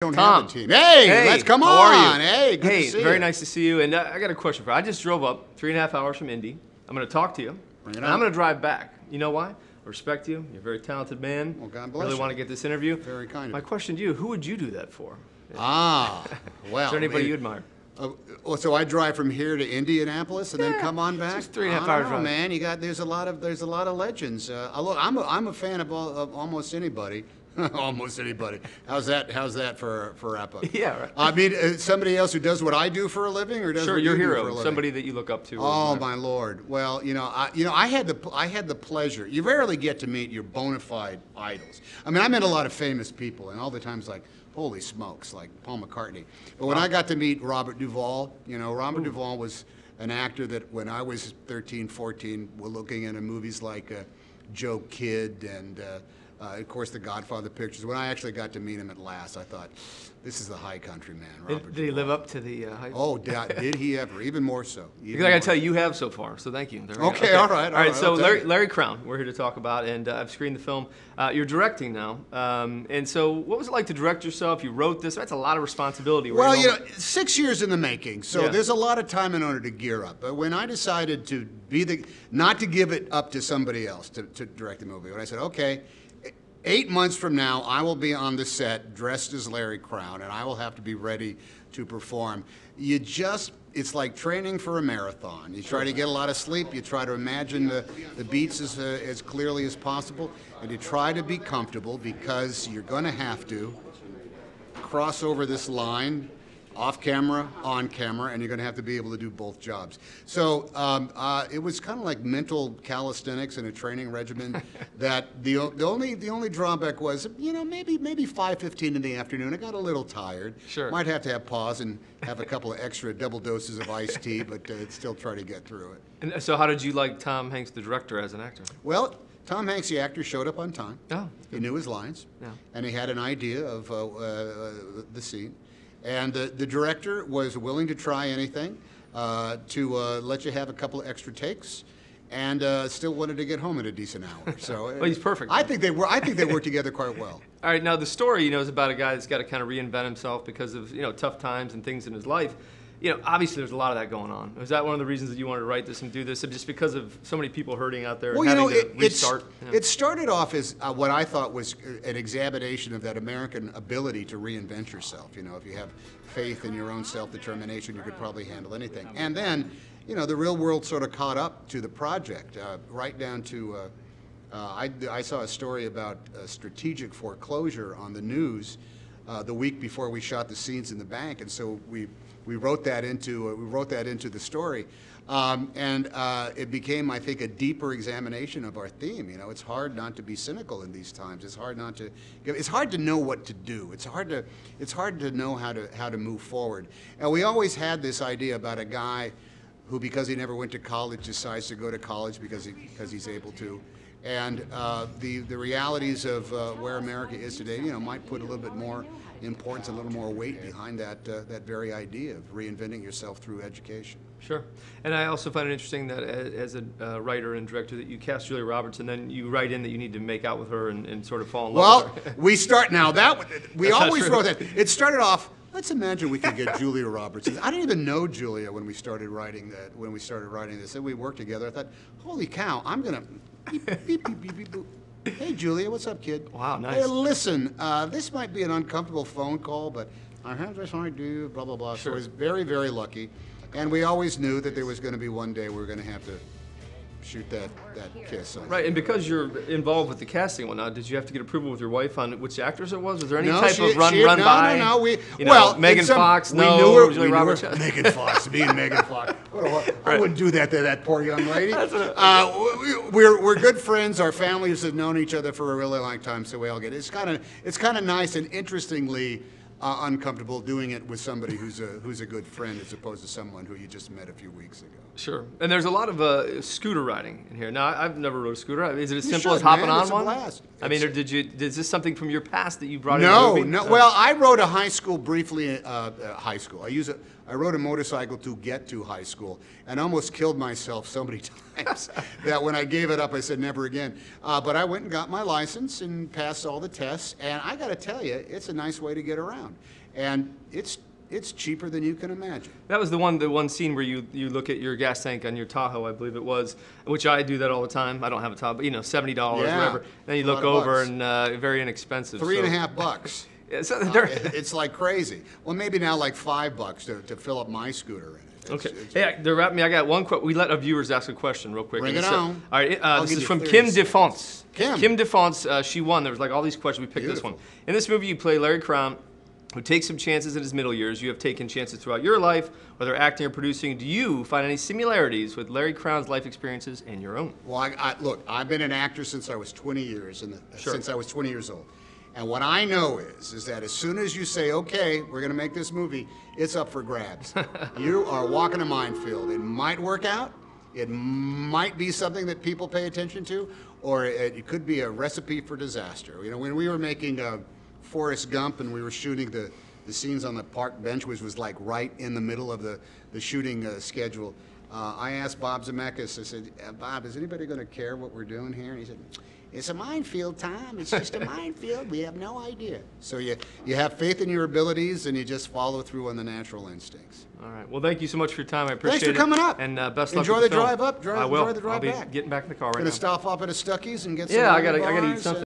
Don't Tom. have a team. Hey, let's come how on. Are you? Hey, good to see very you. nice to see you. And I got a question for you. I just drove up 3.5 hours from Indy. I'm going to talk to you. Bring it and on. I'm going to drive back. You know why? I respect you. You're a very talented man. Well, God bless really you. want to get this interview. Very kind of My you. question to you, who would you do that for? Ah, well. Is there anybody you admire? Well, so I drive from here to Indianapolis and then come on back. Just 3.5 I hours don't know, drive. man. There's a lot of legends. Look, I'm a fan of almost anybody. Almost anybody. How's that for wrap up? Yeah, right. I mean, somebody else who does what I do for a living, or does Sure, what your you do for a hero, living? somebody that you look up to. Oh my Lord! Well, I had the pleasure. You rarely get to meet your bona fide idols. I mean, I met a lot of famous people, and all the times like, holy smokes, like Paul McCartney. But when I got to meet Robert Duvall, Robert Duvall was an actor that when I was 13, 14, were looking into movies like Joe Kidd and. Of course, the Godfather pictures. When I actually got to meet him at last, I thought, this is the high country man, Robert. Did he live up to the hype? Oh, did he ever? Even more so. Because I got to tell you, you have so far, so thank you. There we go. Okay, all right. All right, so Larry Crowne, we're here to talk about, and I've screened the film. You're directing now, and so what was it like to direct yourself? You wrote this. That's a lot of responsibility. Well, 6 years in the making, so there's a lot of time in order to gear up. But when I decided to not to give it up to somebody else to direct the movie, when I said, okay, 8 months from now, I will be on the set dressed as Larry Crowne, and I will have to be ready to perform. It's like training for a marathon. You try to get a lot of sleep, you try to imagine the beats as clearly as possible, and you try to be comfortable because you're going to have to cross over this line off camera, on camera, and you're going to have to be able to do both jobs. So it was kind of like mental calisthenics and a training regimen. That the only drawback was, maybe 5:15 in the afternoon. I got a little tired. Sure. Might have to have pause and have a couple of extra double doses of iced tea, but still try to get through it. And so how did you like Tom Hanks, the director, as an actor? Well, Tom Hanks, the actor, showed up on time. Oh. He knew his lines, and he had an idea of the scene. And the director was willing to try anything to let you have a couple of extra takes, and still wanted to get home at a decent hour. So well, he's perfect. I think they worked together quite well. All right, now the story, is about a guy that's got to kind of reinvent himself because of tough times and things in his life. Obviously there's a lot of that going on. Was that one of the reasons that you wanted to write this and do this, just because of so many people hurting out there and having to restart? It started off as what I thought was an examination of that American ability to reinvent yourself. If you have faith in your own self-determination, you could probably handle anything. And then, the real world sort of caught up to the project, right down to, I saw a story about strategic foreclosure on the news the week before we shot the scenes in the bank, and so we wrote that into the story, and it became, I think, a deeper examination of our theme. It's hard not to be cynical in these times. It's hard not to. It's hard to know what to do. It's hard to know how to move forward. And we always had this idea about a guy who, because he never went to college, decides to go to college because he's able to. And the realities of where America is today, might put a little bit more importance, a little more weight behind that very idea of reinventing yourself through education. Sure. And I also find it interesting that as a writer and director that you cast Julia Roberts and then you write in that you need to make out with her and sort of fall in love with her. Well, we start now. We always wrote that. It started off. Let's imagine we could get Julia Roberts. I didn't even know Julia when we started writing that. When we started writing this, and we worked together. I thought, holy cow, I'm gonna beep beep beep beep beep. Boop. Hey, Julia, what's up, kid? Wow, nice. Hey, listen, this might be an uncomfortable phone call, but I have this idea, blah, blah, blah. Sure. So I was very, very lucky. And we always knew that there was going to be one day we were going to have to shoot that kiss. Right, and because you're involved with the casting and whatnot, did you have to get approval with your wife on which actors it was? Was there any type of run by? No. Megan Fox, Julia Roberts. Megan Fox, me and Megan Fox. I wouldn't do that to that poor young lady. We're good friends. Our families have known each other for a really long time, so we all get it. It's kind of nice and interestingly uncomfortable doing it with somebody who's a good friend as opposed to someone who you just met a few weeks ago. Sure. And there's a lot of scooter riding in here. Now, I've never rode a scooter. Is it as simple as hopping on one? Blast. I mean, is this something from your past that you brought into No, the movie? no. Well, I rode a high school briefly. High school. I I rode a motorcycle to get to high school and almost killed myself so many times that when I gave it up, I said never again. But I went and got my license and passed all the tests, and I got to tell you, it's a nice way to get around, and it's cheaper than you can imagine. That was the one scene where you look at your gas tank on your Tahoe, I believe it was, which I do that all the time. I don't have a Tahoe, but $70, whatever. Then you look over and very inexpensive. $3.50. So It's like crazy. Well, maybe now like $5 to fill up my scooter in it. Okay. Hey, they're wrapping me. I got one question. We let our viewers ask a question real quick. Bring it on. All right. This is from 30 Kim seconds. DeFonce. Kim DeFonce. She won. There was like all these questions. We picked Beautiful. this one. In this movie, you play Larry Crowne, who takes some chances in his middle years. You have taken chances throughout your life, whether acting or producing. Do you find any similarities with Larry Crowne's life experiences and your own? Well, look, I've been an actor since I was 20 years, Sure. since I was 20 years old. And what I know is that as soon as you say, okay, we're going to make this movie, it's up for grabs. You are walking a minefield. It might work out. It might be something that people pay attention to, or it could be a recipe for disaster. You know, when we were making Forrest Gump and we were shooting the scenes on the park bench, which was like right in the middle of the shooting schedule, I asked Bob Zemeckis, I said, Bob, is anybody going to care what we're doing here? And he said, it's a minefield, Tom. It's just a minefield. We have no idea. So you have faith in your abilities, and you just follow through on the natural instincts. All right. Well, thank you so much for your time. I appreciate it. Thanks for coming up. And best luck Enjoy with the film. drive up. I will. Enjoy the drive I'll be back. getting back in the car right Gonna now. stop off at a Stuckey's and get some. Yeah, I gotta eat bars, something.